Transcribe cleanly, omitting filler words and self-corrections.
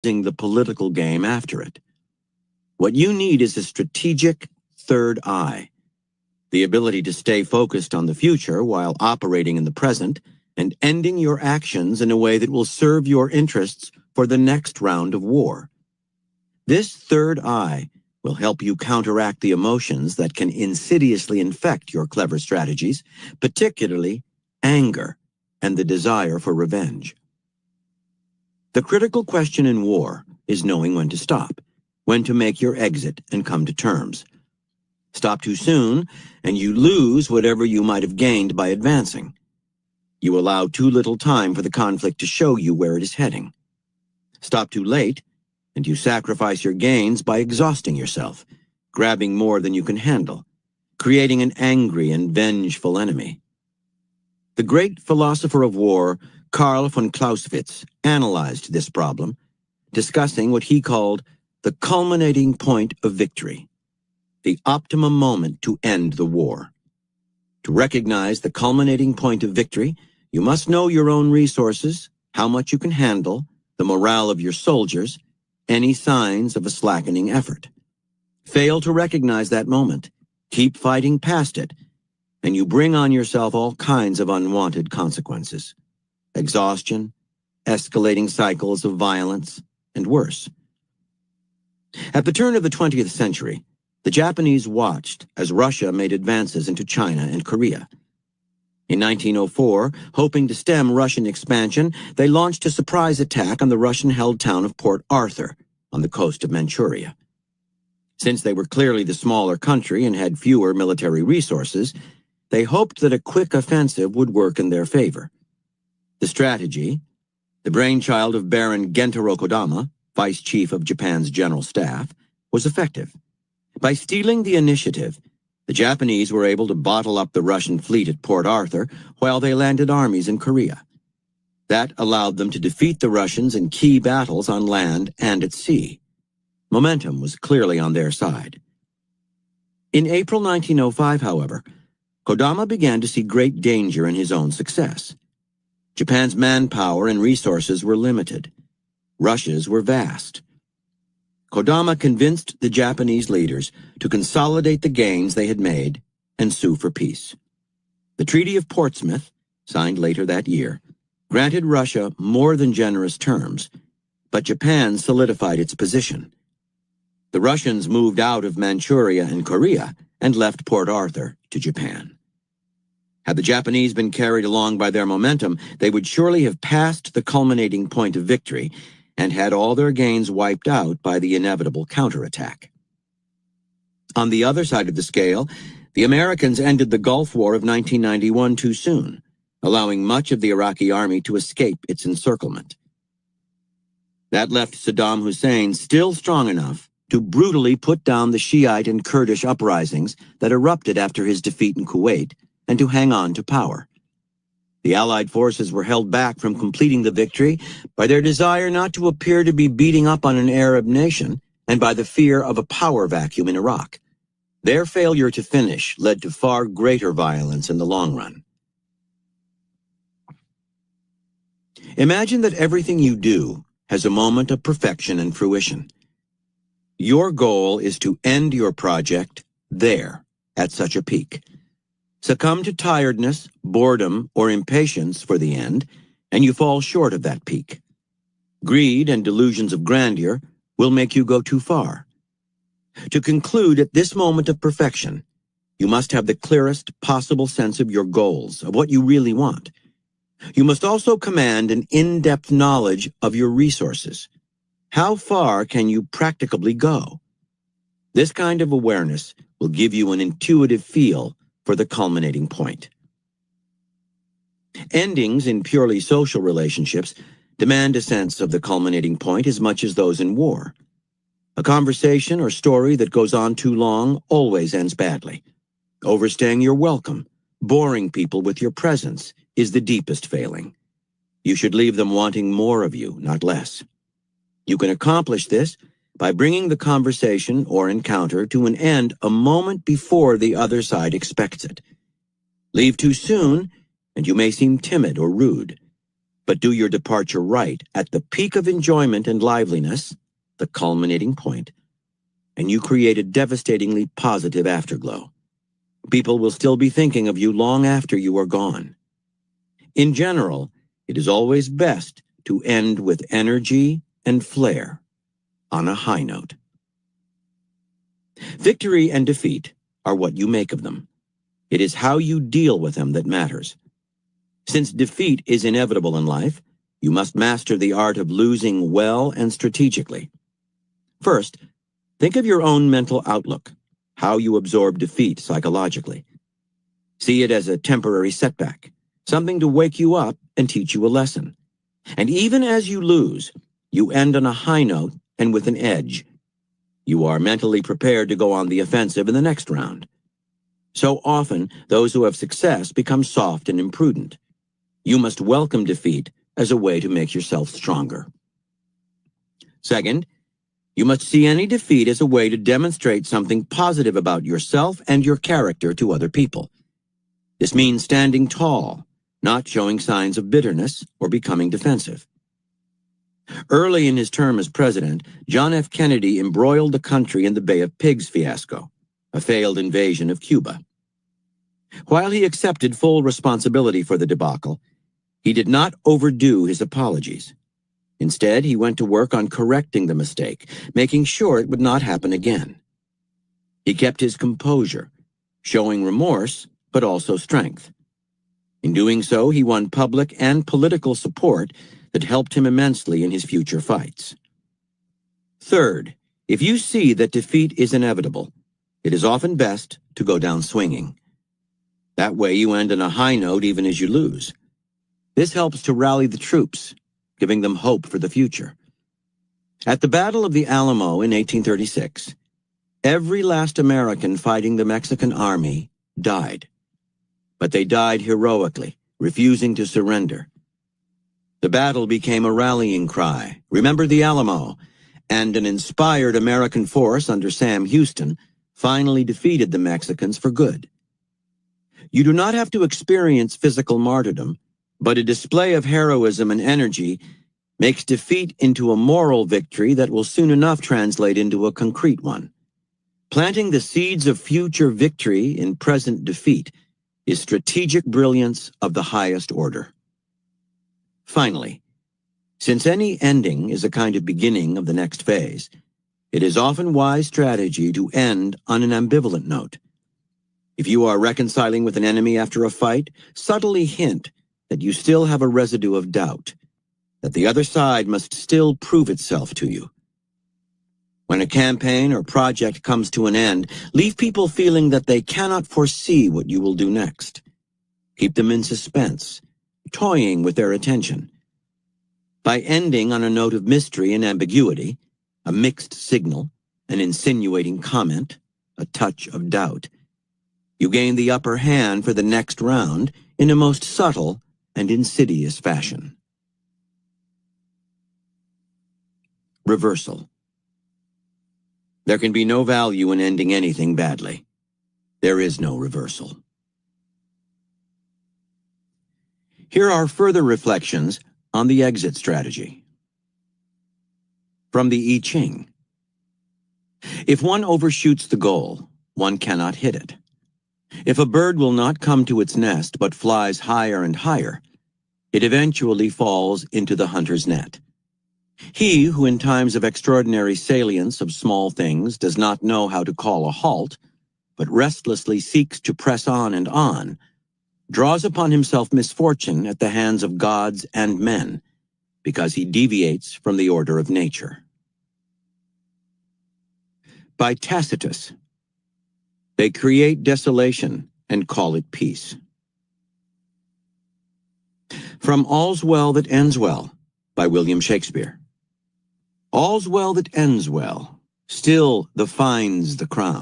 the political game after it. What you need is a strategic third eye, the ability to stay focused on the future while operating in the present and ending your actions in a way that will serve your interests for the next round of war. This third eye will help you counteract the emotions that can insidiously infect your clever strategies, particularly anger and the desire for revenge. The critical question in war is knowing when to stop, when to make your exit and come to terms. Stop too soon, and you lose whatever you might have gained by advancing. You allow too little time for the conflict to show you where it is heading. Stop too late, and you sacrifice your gains by exhausting yourself, grabbing more than you can handle, creating an angry and vengeful enemy. The great philosopher of war, Karl von Clausewitz, analyzed this problem, discussing what he called the culminating point of victory, the optimum moment to end the war. To recognize the culminating point of victory, you must know your own resources, how much you can handle, the morale of your soldiers, any signs of a slackening effort. Fail to recognize that moment, keep fighting past it, and you bring on yourself all kinds of unwanted consequences. Exhaustion, escalating cycles of violence, and worse. At the turn of the 20th century, the Japanese watched as Russia made advances into China and Korea. In 1904, hoping to stem Russian expansion, they launched a surprise attack on the Russian-held town of Port Arthur on the coast of Manchuria. Since they were clearly the smaller country and had fewer military resources, they hoped that a quick offensive would work in their favor. The strategy, the brainchild of Baron Gentaro Kodama, vice chief of Japan's general staff, was effective. By stealing the initiative, the Japanese were able to bottle up the Russian fleet at Port Arthur while they landed armies in Korea. That allowed them to defeat the Russians in key battles on land and at sea. Momentum was clearly on their side. In April 1905, however, Kodama began to see great danger in his own success. Japan's manpower and resources were limited. Russia's were vast. Kodama convinced the Japanese leaders to consolidate the gains they had made and sue for peace. The Treaty of Portsmouth, signed later that year, granted Russia more than generous terms, but Japan solidified its position. The Russians moved out of Manchuria and Korea and left Port Arthur to Japan. Had the Japanese been carried along by their momentum, they would surely have passed the culminating point of victory and had all their gains wiped out by the inevitable counterattack. On the other side of the scale, the Americans ended the Gulf War of 1991 too soon, allowing much of the Iraqi army to escape its encirclement. That left Saddam Hussein still strong enough to brutally put down the Shiite and Kurdish uprisings that erupted after his defeat in Kuwait and to hang on to power. The Allied forces were held back from completing the victory by their desire not to appear to be beating up on an Arab nation and by the fear of a power vacuum in Iraq. Their failure to finish led to far greater violence in the long run. Imagine that everything you do has a moment of perfection and fruition. Your goal is to end your project there, at such a peak. Succumb to tiredness, boredom, or impatience for the end, and you fall short of that peak. Greed and delusions of grandeur will make you go too far. To conclude at this moment of perfection, you must have the clearest possible sense of your goals, of what you really want. You must also command an in-depth knowledge of your resources. How far can you practicably go? This kind of awareness will give you an intuitive feel for the culminating point. Endings in purely social relationships demand a sense of the culminating point as much as those in war. A conversation or story that goes on too long always ends badly. Overstaying your welcome, boring people with your presence, is the deepest failing. You should leave them wanting more of you, not less. You can accomplish this by bringing the conversation or encounter to an end a moment before the other side expects it. Leave too soon, and you may seem timid or rude. But do your departure right at the peak of enjoyment and liveliness, the culminating point, and you create a devastatingly positive afterglow. People will still be thinking of you long after you are gone. In general, it is always best to end with energy and flair on a high note. Victory and defeat are what you make of them. It is how you deal with them that matters. Since defeat is inevitable in life, you must master the art of losing well and strategically. First, think of your own mental outlook, how you absorb defeat psychologically. See it as a temporary setback, something to wake you up and teach you a lesson. And even as you lose, you end on a high note and with an edge. You are mentally prepared to go on the offensive in the next round. So often, those who have success become soft and imprudent. You must welcome defeat as a way to make yourself stronger. Second, you must see any defeat as a way to demonstrate something positive about yourself and your character to other people. This means standing tall, not showing signs of bitterness or becoming defensive. Early in his term as president, John F. Kennedy embroiled the country in the Bay of Pigs fiasco, a failed invasion of Cuba. While he accepted full responsibility for the debacle, he did not overdo his apologies. Instead, he went to work on correcting the mistake, making sure it would not happen again. He kept his composure, showing remorse, but also strength. In doing so, he won public and political support that helped him immensely in his future fights. Third, if you see that defeat is inevitable, it is often best to go down swinging. That way you end on a high note even as you lose. This helps to rally the troops, giving them hope for the future. At the Battle of the Alamo in 1836, every last American fighting the Mexican army died. But they died heroically, refusing to surrender. The battle became a rallying cry, "Remember the Alamo," and an inspired American force under Sam Houston finally defeated the Mexicans for good. You do not have to experience physical martyrdom, but a display of heroism and energy makes defeat into a moral victory that will soon enough translate into a concrete one. Planting the seeds of future victory in present defeat is strategic brilliance of the highest order. Finally, since any ending is a kind of beginning of the next phase, it is often wise strategy to end on an ambivalent note. If you are reconciling with an enemy after a fight, subtly hint that you still have a residue of doubt, that the other side must still prove itself to you. When a campaign or project comes to an end, leave people feeling that they cannot foresee what you will do next. Keep them in suspense, toying with their attention. By ending on a note of mystery and ambiguity, a mixed signal, an insinuating comment, a touch of doubt, you gain the upper hand for the next round in a most subtle and insidious fashion. Reversal. There can be no value in ending anything badly. There is no reversal. Here are further reflections on the exit strategy. From the I Ching. If one overshoots the goal, one cannot hit it. If a bird will not come to its nest but flies higher and higher, it eventually falls into the hunter's net. He who in times of extraordinary salience of small things does not know how to call a halt, but restlessly seeks to press on, draws upon himself misfortune at the hands of gods and men, because he deviates from the order of nature. By Tacitus. They create desolation and call it peace. From All's Well That Ends Well, by William Shakespeare. All's well that ends well, still the fine's the crown.